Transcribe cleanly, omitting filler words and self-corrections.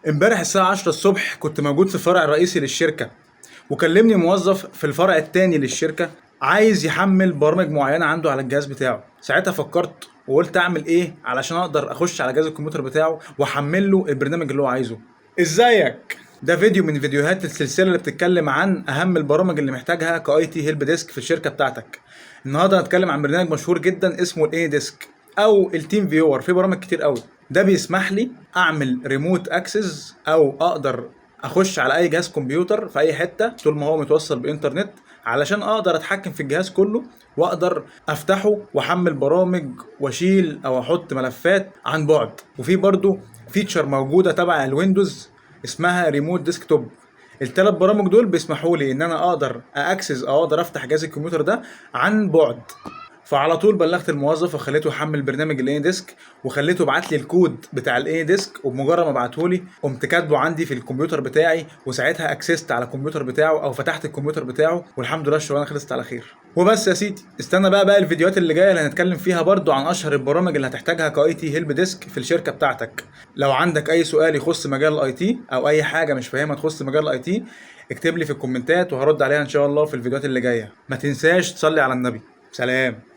امبارح الساعة 10 الصبح كنت موجود في الفرع الرئيسي للشركة، وكلمني موظف في الفرع التاني للشركة عايز يحمل برامج معينة عنده على الجهاز بتاعه. ساعتها فكرت وقلت اعمل ايه علشان اقدر اخش على جهاز الكمبيوتر بتاعه واحمل له البرنامج اللي هو عايزه. ازيك؟ ده فيديو من فيديوهات السلسلة اللي بتتكلم عن اهم البرامج اللي محتاجها كاي تي هيلب ديسك في الشركة بتاعتك. النهارده هنتكلم عن برنامج مشهور جدا اسمه الاي ديسك او التيم فيور. في برامج كتير قوي، ده بيسمح لي اعمل ريموت اكسس او اقدر اخش على اي جهاز كمبيوتر في اي حته طول ما هو متوصل بانترنت، علشان اقدر اتحكم في الجهاز كله واقدر افتحه واحمل برامج واشيل او احط ملفات عن بعد. وفي برضو فيتشر موجوده تبع الويندوز اسمها ريموت ديسكتوب. الثلاث برامج دول بيسمحوا لي ان انا اقدر اكسس او اقدر افتح جهاز الكمبيوتر ده عن بعد. فعلى طول بلغت الموظف وخليته يحمل برنامج الاي ديسك، وخليته يبعت لي الكود بتاع الاي ديسك، وبمجرد ما بعته لي قمت كاتبه عندي في الكمبيوتر بتاعي، وساعتها اكسست على الكمبيوتر بتاعه او فتحت الكمبيوتر بتاعه، والحمد لله الشغلانه خلصت على خير. وبس يا سيدي، استنى بقى الفيديوهات اللي جايه اللي هنتكلم فيها برضو عن اشهر البرامج اللي هتحتاجها كاي تي هيلب ديسك في الشركه بتاعتك. لو عندك اي سؤال يخص مجال الاي تي او اي حاجه مش فاهمها تخص مجال الاي تي، اكتب لي في الكومنتات وهرد عليها ان شاء الله في الفيديوهات اللي جايه. ما تنساش تصلي على النبي. سلام.